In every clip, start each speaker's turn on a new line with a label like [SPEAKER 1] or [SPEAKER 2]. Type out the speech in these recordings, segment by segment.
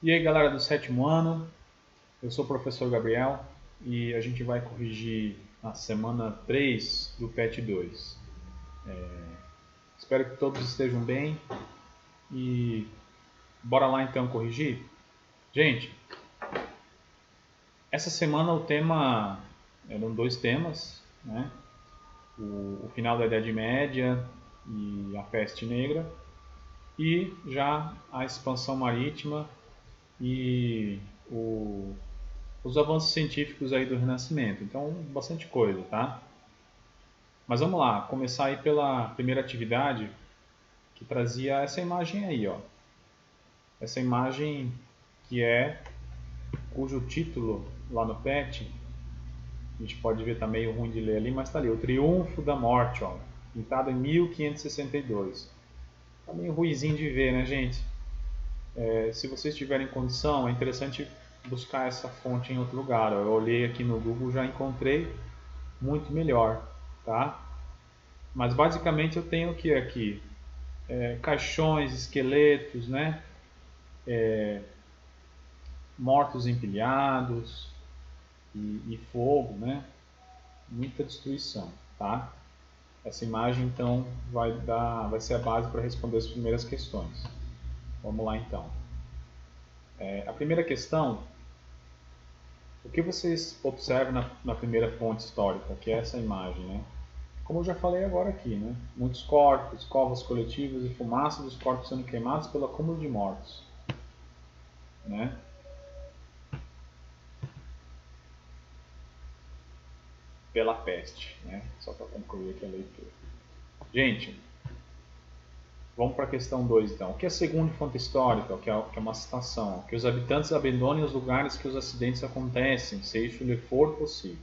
[SPEAKER 1] E aí galera do sétimo ano, eu sou o professor Gabriel e a gente vai corrigir a semana 3 do PET 2. Espero que todos estejam bem e bora lá então corrigir? Gente, essa semana o tema, eram dois temas, né? O final da Idade Média e a Peste Negra e já a expansão marítima e os avanços científicos aí do Renascimento. Então, bastante coisa, tá? Mas vamos lá, começar aí pela primeira atividade que trazia essa imagem aí, ó. Essa imagem que cujo título lá no PET, a gente pode ver, tá meio ruim de ler ali, mas tá ali, o Triunfo da Morte, ó, pintado em 1562. Tá meio ruizinho de ver, né, gente? Se vocês tiverem condição, é interessante buscar essa fonte em outro lugar. Eu olhei aqui no Google, já encontrei muito melhor, tá? Mas basicamente eu tenho o que aqui? Caixões, esqueletos, né? Mortos empilhados e fogo, né? Muita destruição, tá? Essa imagem então vai ser a base para responder as primeiras questões. Vamos lá então. A primeira questão: o que vocês observam na primeira fonte histórica, que é essa imagem, né? Como eu já falei agora aqui, né? Muitos corpos, covas coletivas e fumaça dos corpos sendo queimados pelo acúmulo de mortos, né? Pela peste, né? Só para concluir aqui a leitura. Gente, vamos para a questão 2 então. O que é segundo fonte histórica? Que é uma citação. Que os habitantes abandonem os lugares que os acidentes acontecem, se isso lhe for possível.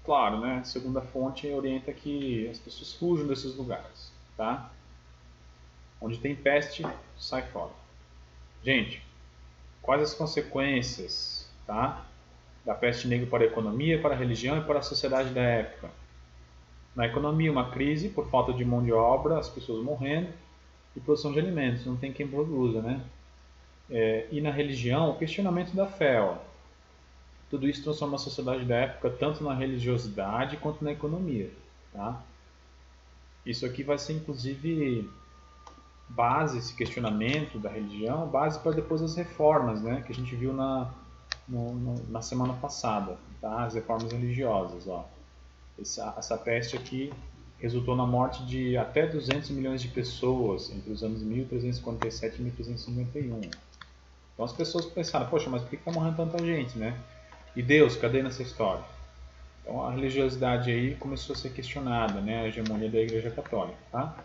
[SPEAKER 1] Claro, né? A segunda fonte orienta que as pessoas fujam desses lugares, tá? Onde tem peste, sai fora. Gente, quais as consequências, tá? Da peste negra para a economia, para a religião e para a sociedade da época? Na economia, uma crise por falta de mão de obra, as pessoas morrendo, e produção de alimentos, não tem quem produza, né? E na religião, o questionamento da fé, ó. Tudo isso transforma a sociedade da época tanto na religiosidade quanto na economia, tá? Isso aqui vai ser inclusive base, esse questionamento da religião, base para depois as reformas, né? Que a gente viu na semana passada, tá? As reformas religiosas, ó. Essa peste aqui resultou na morte de até 200 milhões de pessoas entre os anos 1347 e 1351. Então as pessoas pensaram, poxa, mas por que está morrendo tanta gente, né? E Deus, cadê nessa história? Então a religiosidade aí começou a ser questionada, né? A hegemonia da Igreja Católica, tá?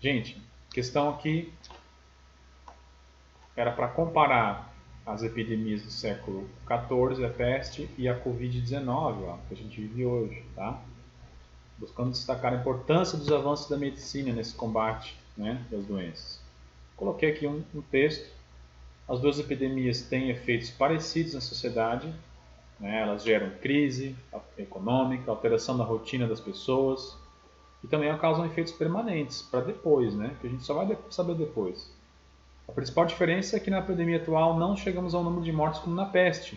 [SPEAKER 1] Gente, questão aqui era para comparar as epidemias do século XIV, a peste, e a Covid-19, que a gente vive hoje, tá? Buscando destacar a importância dos avanços da medicina nesse combate, né, das doenças. Coloquei aqui um texto. As duas epidemias têm efeitos parecidos na sociedade, né? Elas geram crise econômica, alteração da rotina das pessoas e também causam efeitos permanentes para depois, né? Que a gente só vai saber depois. A principal diferença é que na epidemia atual não chegamos ao número de mortes como na peste.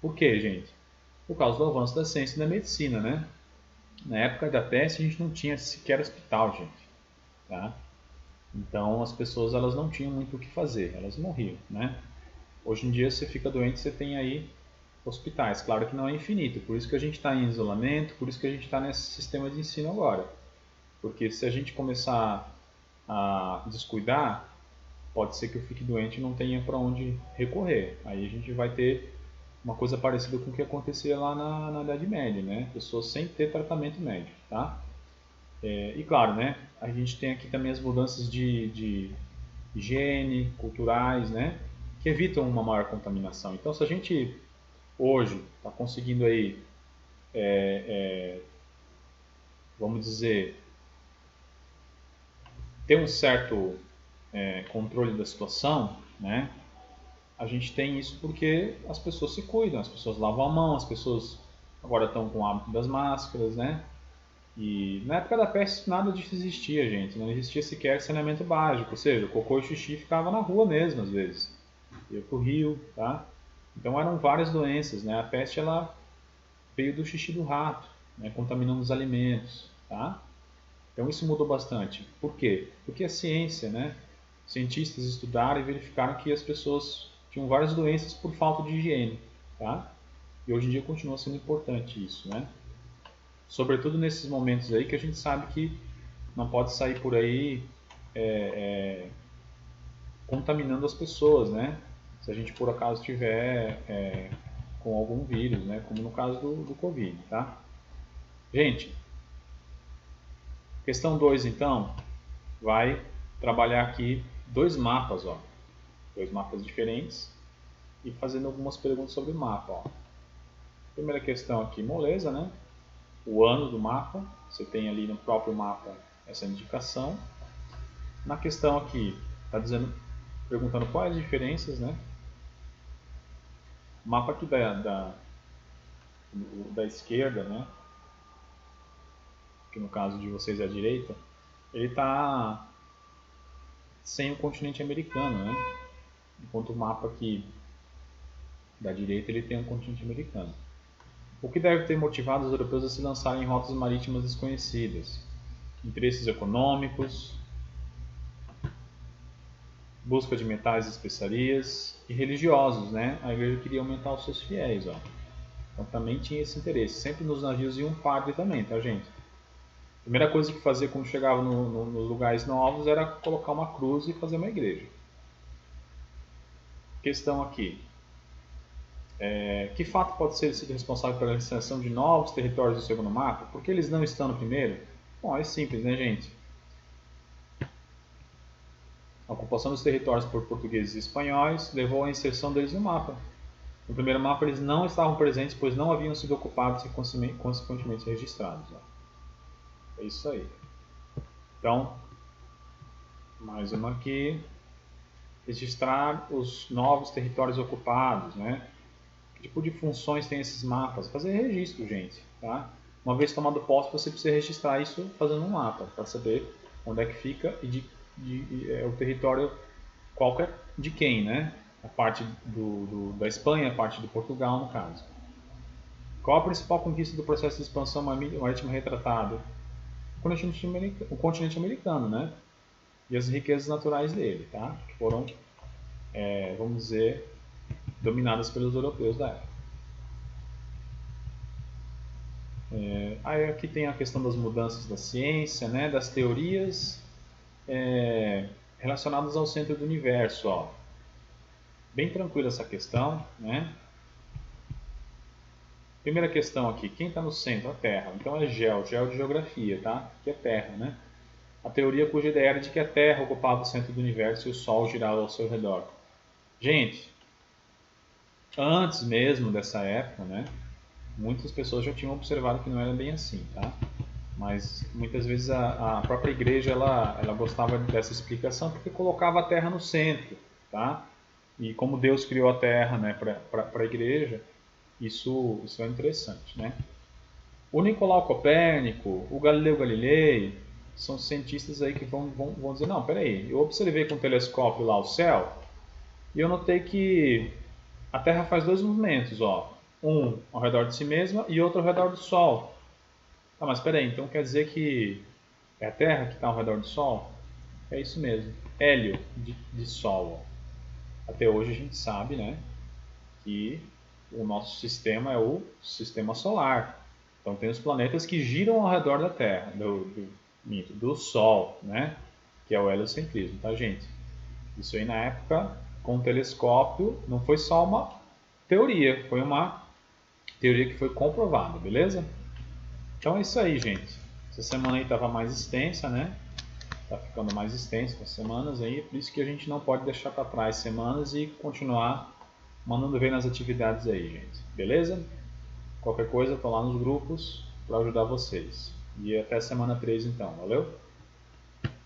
[SPEAKER 1] Por quê, gente? Por causa do avanço da ciência e da medicina, né? Na época da peste a gente não tinha sequer hospital, gente, tá? Então as pessoas elas não tinham muito o que fazer, elas morriam, né? Hoje em dia você fica doente, você tem aí hospitais, claro que não é infinito, por isso que a gente está em isolamento, por isso que a gente está nesse sistema de ensino agora, porque se a gente começar a descuidar, pode ser que eu fique doente e não tenha para onde recorrer, aí a gente vai ter uma coisa parecida com o que acontecia lá na Idade Média, né? Pessoas sem ter tratamento médico, tá? E claro, né? A gente tem aqui também as mudanças de higiene, culturais, né? Que evitam uma maior contaminação. Então, se a gente hoje está conseguindo aí, vamos dizer, ter um certo controle da situação, né? A gente tem isso porque as pessoas se cuidam, as pessoas lavam a mão, as pessoas agora estão com o hábito das máscaras, né? E na época da peste nada disso existia, gente. Não existia sequer saneamento básico, ou seja, o cocô e o xixi ficava na rua mesmo às vezes. Ia pro rio, tá? Então eram várias doenças, né? A peste ela veio do xixi do rato, né? Contaminando os alimentos, tá? Então isso mudou bastante. Por quê? Porque a ciência, né? Cientistas estudaram e verificaram que as pessoas tinham várias doenças por falta de higiene, tá? E hoje em dia continua sendo importante isso, né? Sobretudo nesses momentos aí que a gente sabe que não pode sair por aí contaminando as pessoas, né? Se a gente por acaso tiver com algum vírus, né? Como no caso do Covid, tá? Gente, questão 2 então, vai trabalhar aqui dois mapas, ó. Dois mapas diferentes e fazendo algumas perguntas sobre o mapa, ó. Primeira questão aqui, moleza, né? O ano do mapa, você tem ali no próprio mapa essa indicação. Na questão aqui, está dizendo, perguntando quais as diferenças, né? O mapa aqui da esquerda, né? Que no caso de vocês é a direita, ele está sem o continente americano, né? Enquanto o mapa aqui da direita ele tem um continente americano. O que deve ter motivado os europeus a se lançarem em rotas marítimas desconhecidas? Interesses econômicos, busca de metais e especiarias e religiosos, né? A igreja queria aumentar os seus fiéis, ó. Então também tinha esse interesse. Sempre nos navios ia um padre também, tá, gente? A primeira coisa que fazia quando chegava nos lugares novos era colocar uma cruz e fazer uma igreja. Questão aqui. Que fato pode ser sido responsável pela extensão de novos territórios do segundo mapa? Por que eles não estão no primeiro? Bom, é simples, né, gente? A ocupação dos territórios por portugueses e espanhóis levou à inserção deles no mapa. No primeiro mapa eles não estavam presentes, pois não haviam sido ocupados e consequentemente registrados. Ó. É isso aí. Então, mais uma aqui. Registrar os novos territórios ocupados, né? Que tipo de funções tem esses mapas? Fazer registro, gente, tá? Uma vez tomado posse, você precisa registrar isso fazendo um mapa, para saber onde é que fica e o território qualquer de quem, né? A parte da Espanha, a parte de Portugal, no caso. Qual a principal conquista do processo de expansão marítima retratado? O continente americano, né? E as riquezas naturais dele, tá? Que foram, vamos dizer, dominadas pelos europeus da época. Aí aqui tem a questão das mudanças da ciência, né? Das teorias relacionadas ao centro do universo, ó. Bem tranquila essa questão, né? Primeira questão aqui, quem está no centro? A Terra. Então é geo de geografia, tá? Que é Terra, né? A teoria cuja ideia era de que a Terra ocupava o centro do universo e o Sol girava ao seu redor. Gente, antes mesmo dessa época, né? Muitas pessoas já tinham observado que não era bem assim, tá? Mas muitas vezes a própria igreja ela gostava dessa explicação porque colocava a Terra no centro, tá? E como Deus criou a Terra, né, para a igreja, isso é interessante, né? O Nicolau Copérnico, o Galileu Galilei, são cientistas aí que vão dizer, não, peraí, eu observei com o telescópio lá o céu e eu notei que a Terra faz dois movimentos, ó, um ao redor de si mesma e outro ao redor do Sol. Ah, mas peraí, então quer dizer que é a Terra que está ao redor do Sol? É isso mesmo, hélio de Sol. Ó. Até hoje a gente sabe, né, que o nosso sistema é o sistema solar. Então tem os planetas que giram ao redor da Terra, do Sol, né? Que é o heliocentrismo, tá, gente? Isso aí na época, com o telescópio, não foi só uma teoria, foi uma teoria que foi comprovada, beleza? Então é isso aí, gente. Essa semana aí estava mais extensa, né? Tá ficando mais extensa as semanas aí, por isso que a gente não pode deixar para trás semanas e continuar mandando ver nas atividades aí, gente. Beleza? Qualquer coisa, tô lá nos grupos para ajudar vocês. E até semana 3 então. Valeu?